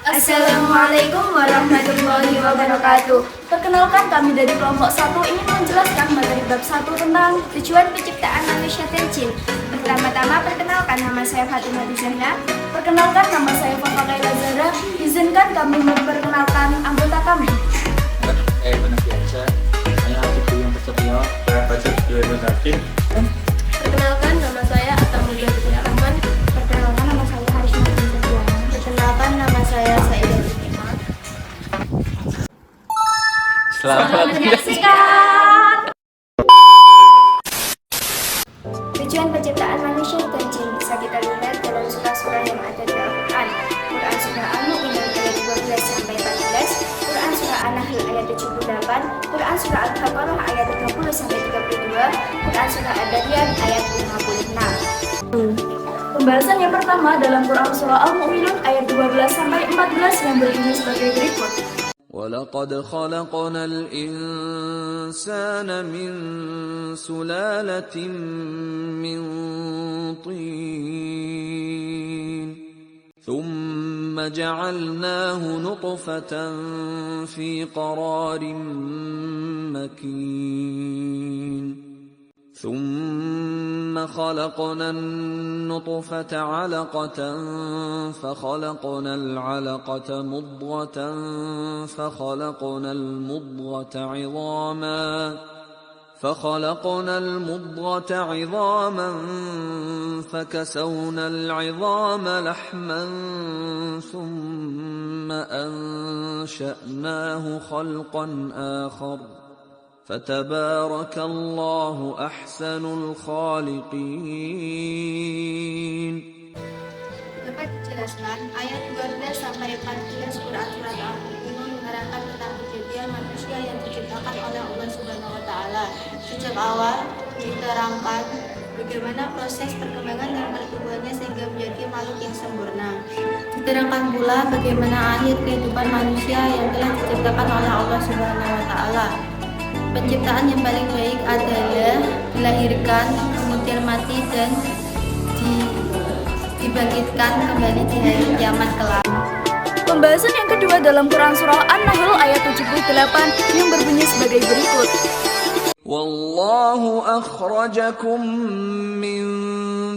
Assalamualaikum warahmatullahi wabarakatuh. Perkenalkan, kami dari kelompok 1 ingin menjelaskan materi bab 1 tentang tujuan penciptaan manusia dan jin. Pertama-tama, perkenalkan, nama saya Fatimah Dizahna. Perkenalkan, nama saya Fafa Kaila Zahra. Izinkan kami memperkenalkan anggota kami. Biasa, saya Afiq yang bersetia, saya baca video edukatif. Perkenalkan, nama saya Atta Mulia Dutya Rahman. Perkenalkan, nama saya Haris Nurul Setiana. Perkenalkan, nama saya Saidah Dutya. Selamat menyaksikan. Tujuan penciptaan manusia dan jin bisa kita lihat dalam surah-surah yang ada di Al-Quran. Quran surah Al-Mu'minun ayat 12 sampai 14, Quran surah An-Nahl ayat 78, Quran surah Al-Baqarah ayat 30 sampai 32, Quran surah Ad-Dariyat ayat 56. Pembahasan yang pertama dalam Quran surah Al-Mu'minun ayat 12 sampai 14 yang berbunyi sebagai berikut. وَلَقَدْ خَلَقْنَا الْإِنسَانَ مِنْ سُلَالَةٍ مِنْ طِينٍ ثُمَّ جَعَلْنَاهُ نُطْفَةً فِي قَرَارٍ مَكِينٍ ثم خلقنا النطفة علقة فخلقنا العلقة مضغة فخلقنا المضغة عظاما فكسونا العظام لحما ثم أنشأناه خلقا آخر فتبارك الله أحسن الخالقين. Dapat dijelaskan ayat 12 sampai 14 Quran surat Al-Mu'minun menerangkan tentang kejadian manusia yang diciptakan oleh Allah Subhanahu wa taala. Sejak awal diterangkan bagaimana proses perkembangan dan pertumbuhannya sehingga menjadi makhluk yang sempurna. Diterangkan pula bagaimana akhir kehidupan manusia yang telah diciptakan oleh Allah Subhanahu wa taala. Penciptaan yang paling baik adalah dilahirkan, kemudian mati dan dibangkitkan kembali di hari kiamat kelak. Pembahasan yang kedua dalam Quran surah An-Nahl ayat 78 yang berbunyi sebagai berikut. Wallahu akhrajakum min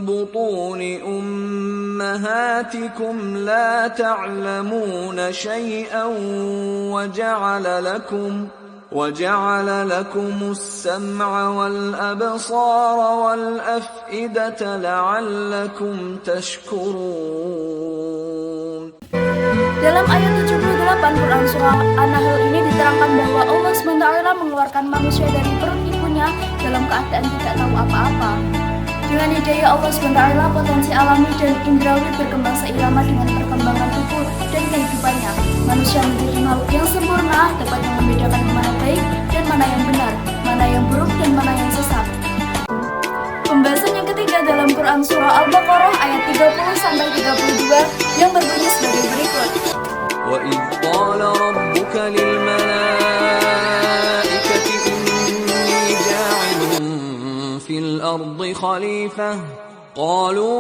butuni ummahatikum la ta'lamuna syai'an وجعل لكم السمع والأبصار والأفئدة لعلكم تشكرون. Dalam ayat 78 Quran surah An-Nahl ini diterangkan bahwa Allah SWT mengeluarkan manusia dari perut ibunya dalam keadaan tidak tahu apa-apa. Dengan hidayah Allah SWT, potensi alami dan indrawi berkembang seirama dengan perkembangan tubuh dan kehidupannya. Manusia menjadi makhluk yang sempurna, dapat membedakan mana baik dan mana yang benar, mana yang buruk dan mana yang sesat. Pembahasan yang ketiga dalam Quran surah Al-Baqarah ayat 30 sampai 32 yang berbunyi sebagai berikut. وَإِذْ قَالَ رَبُّكَ لِلْمَلَائِكَةِ إِنِّي جَاعِلٌ فِي الْأَرْضِ خَلِيفَةً قالوا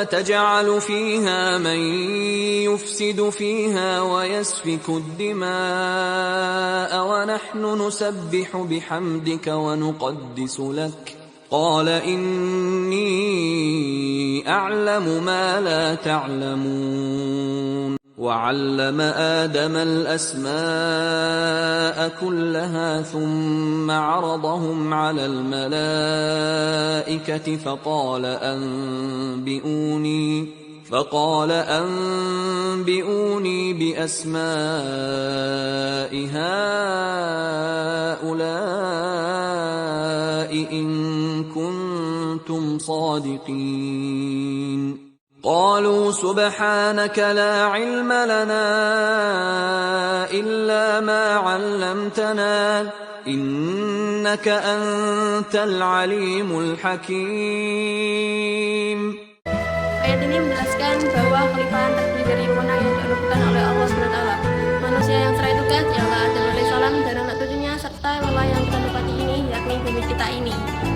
أتجعل فيها من يفسد فيها ويسفك الدماء ونحن نسبح بحمدك ونقدس لك قال إني أعلم ما لا تعلمون وعلم آدم الأسماء كلها ثم عرضهم على الملائكة فقال أنبئوني بأسماء هؤلاء إن كنتم صادقين قالوا سبحانك لا علم لنا إلا ما علمتنا إنك أنت العليم الحكيم. Ayat ini menjelaskan bahwa kekhalifahan terdiri dari wewenang yang dianugerahkan oleh Allah SWT. Manusia yang serai tugas ialah Adam alaihissalam dan anak cucunya serta lelah yang kita lewati ini, yakni bumi kita ini.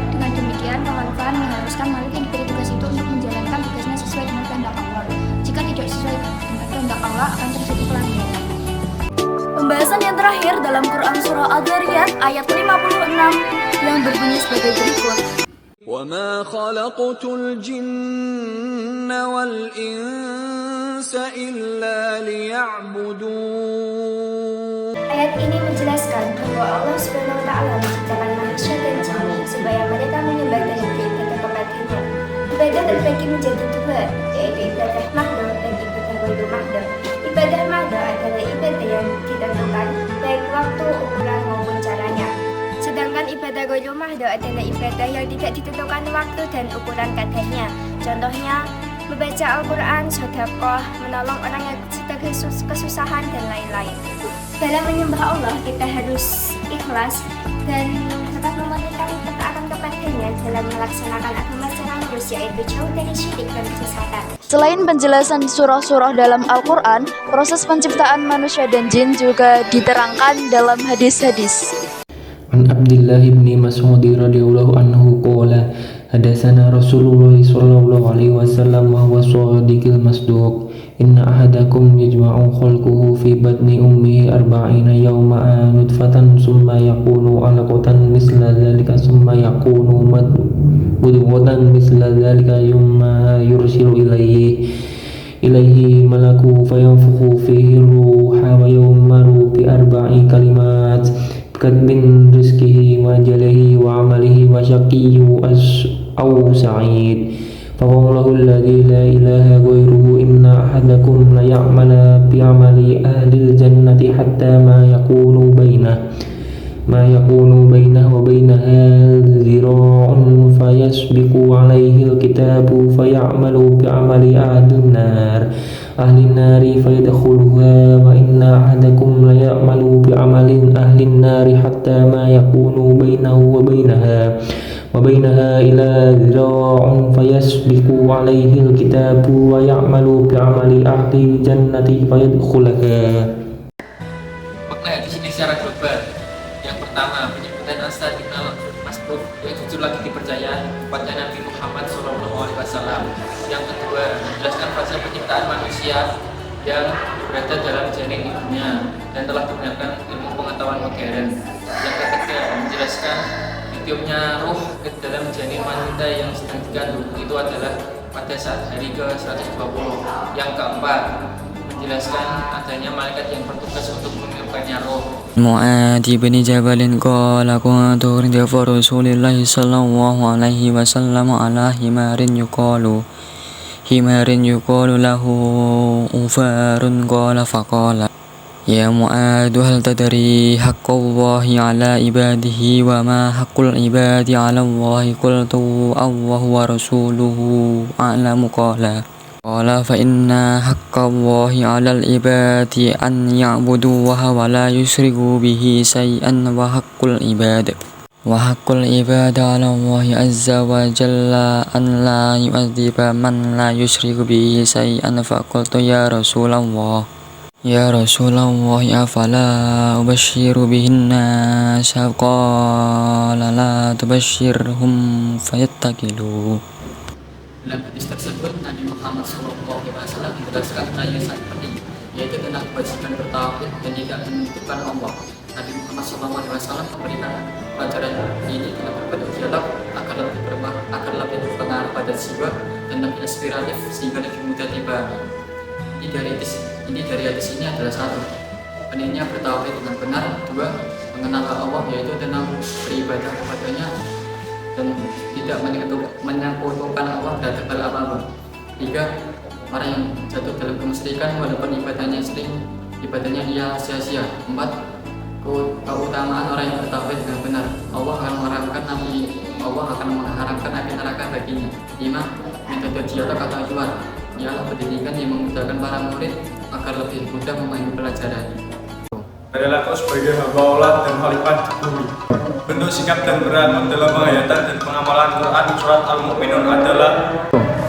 Dengan demikian, kekhalifahan mengharuskan makhluk yang diberi tugas itu untuk menjalankan tugasnya sesuai dengan kehendak Allah. Jika tidak sesuai dengan kelak akan terjadi pelanggaran. Pembahasan yang terakhir dalam Quran Surah Al-Dhariyat ayat 56 yang berbunyi sebagai berikut. وَمَا خَلَقْتُ الْجِنَّ وَالْإِنسَ إِلَّا لِيَعْبُدُونَ. Ayat ini menjelaskan bahwa Allah Subhanahu wa Ta'ala menciptakan manusia dan jin supaya mereka menyembah dan beribadah kepadanya. Ibadah terbagi menjadi dua, yaitu ibadah mahdo dan ibadah ghairu mahdo. Ibadah mahdo adalah ibadah yang ditentukan baik waktu, ukuran maupun caranya. Sedangkan ibadah ghairu mahdo adalah ibadah yang tidak ditentukan waktu dan ukuran kadarnya. Contohnya, membaca Al-Quran, sedekah, menolong orang yang sedang kesusahan, dan lain-lain. Dalam menyembah Allah, kita harus ikhlas dan tetap mematikan ketaatan kepadanya dalam melaksanakan agama secara lurus, yaitu jauh dari syirik dan kesesatan. Selain penjelasan surah-surah dalam Al-Quran, proses penciptaan manusia dan jin juga diterangkan dalam hadis-hadis. An Abdullah bin Mas'ud radhiyallahu anhu qala hadatsana Rasulullah sallallahu alaihi wasallam wa huwa shadiqul masduq inna ahadakum yajma'u khalquhu fi batni ummihi 40 yawma nutfatan summa yakunu 'alaqatan misla dzalika summa yakunu mudghatan misla dzalika yumma yursilu ilaihi malaku fayanfukhu fihi ruha wa yu'maru bi 4 kalimat min rizqihi wa ajalihi wa amalihi wa syaqiyyu aw sa'id fawallahu alladhi la ilaha ghairuhu inna ahadakum la ya'mala bi amali ahlil jannati hatta ma yakunu bainahu wa bainaha zira'un fayasbiqu alayhi alkitabu fayamalu bi amali ahlin nari fayadkhuluha wa inna ahadakum la ya'malu bi amalin ahlin nari hatta ma yakunu bainahu wa bainaha ila zira'un fayasbiqu alayhi alkitabu wa ya'malu bi amali ahli jannati fayadkhulaha. Makna hadis ini secara global. Yang pertama, penyebutan As-Sadiqul Masduq yang jujur lagi dipercaya kepada Nabi Muhammad SAW. Yang kedua, menjelaskan fase penciptaan manusia yang berada dalam janin ibunya dan telah digunakan ilmu pengetahuan modern. Yang ketiga, menjelaskan hidupnya ruh ke dalam janin wanita yang sedang dikandung itu adalah pada saat hari ke-120. Yang keempat, menjelaskan adanya malaikat yang bertugas untuk mengirimkannya roh. Mu'adz bin Jabal qala kuntu inda Rasulillah sallallahu alaihi wasallam ala himarin yuqalu lahu ufarun qala faqala ya Mu'adz hal tadri haqqallahi ala ibadihi wa ma haqqul ibadi ala Allahi qultu Allahu wa rasuluhu a'lamu qala fa inna haqqallahi 'alal ibadi an ya'buduhu wa la yusyriku bihi syai'an wa haqqul ibadi 'ala Allahi azza wa jalla an la yu'adziba man la yusyriku bihi syai'an fa qultu ya Rasulullah afala ubashiru bihin nas qala la tubashirhum fayattakilu. Dalam hadis tersebut, Nabi Muhammad SAW menjelaskan hal yang sangat penting, yaitu tentang kewajiban bertauhid dan tidak menyekutukan Allah. Nabi Muhammad SAW memberikan pelajaran ini dengan berbentuk dialog agar lebih berpengaruh pada jiwa dan lebih inspiratif sehingga lebih mudah dipahami. Ini dari hadis ini adalah satu, pentingnya bertauhid dengan benar. Dua, mengenal Allah, yaitu tentang beribadah kepadanya dan tidak menyekutukan Allah terhadap hal apapun. Tiga, orang yang jatuh dalam kemusyrikan walaupun ibadahnya ia sia-sia. Empat, keutamaan orang yang bertauhid dengan benar. Allah akan mengharamkan api neraka baginya. Lima, metode dialog atau jual ialah pendidikan yang memudahkan para murid agar lebih mudah memahami pelajaran. Adalah kau sebagai hamba Allah dan khalifah di bumi. Bentuk sikap dan peran dalam penghayatan dan pengamalan Quran surat Al-Mu'minun adalah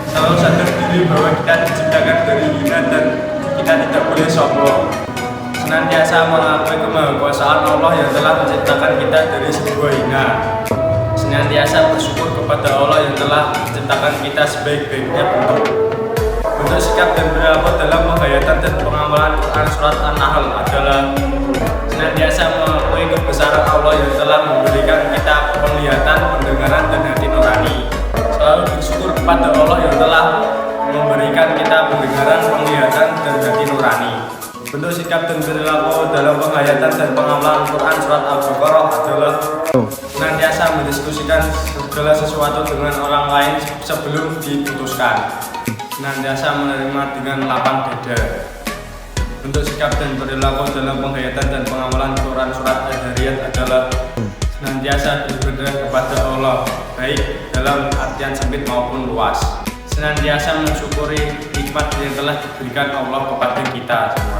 selalu sadar diri bahwa kita diciptakan dari hina dan kita tidak boleh sombong. Senantiasa mengakui kemahakuasaan Allah yang telah menciptakan kita dari sebuah hina. Senantiasa bersyukur kepada Allah yang telah menciptakan kita sebaik-baiknya bentuk. Bentuk sikap dan perilaku dalam penghayatan dan pengamalan Quran Surat An-Nahl adalah senantiasa mengakui kebesaran Allah yang telah memberikan kita penglihatan, pendengaran, dan hati nurani. Selalu bersyukur kepada Allah yang telah memberikan kita pendengaran, penglihatan, dan hati nurani. Bentuk sikap dan perilaku dalam penghayatan dan pengamalan Quran Surat Al-Baqarah adalah senantiasa mendiskusikan segala sesuatu dengan orang lain sebelum diputuskan. Senantiasa menerima dengan lapang dada. Bentuk sikap dan perilaku dalam penghayatan dan pengamalan Quran Surat Al-Zariyat adalah senantiasa beribadah kepada Allah, baik dalam artian sempit maupun luas. Senantiasa mensyukuri nikmat yang telah diberikan Allah kepada kita semua.